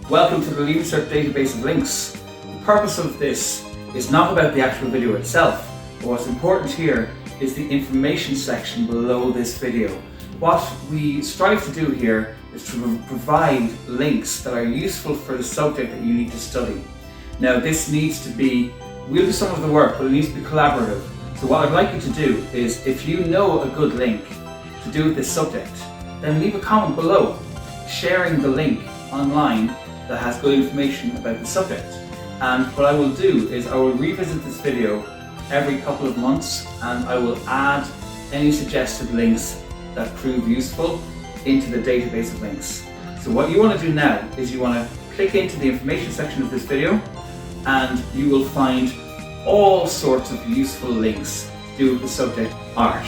Welcome to the Leaving Cert database of links. The purpose of this is not about the actual video itself, but what's important here is the information section below this video. What we strive to do here is to provide links that are useful for the subject that you need to study. Now this needs to be, we'll do some of the work, but it needs to be collaborative. So what I'd like you to do is, if you know a good link to do with this subject, then leave a comment below sharing the link online that has good information about the subject. And what I will do is I will revisit this video every couple of months and I will add any suggested links that prove useful into the database of links. So what you want to do now is you want to click into the information section of this video and you will find all sorts of useful links to do with the subject art.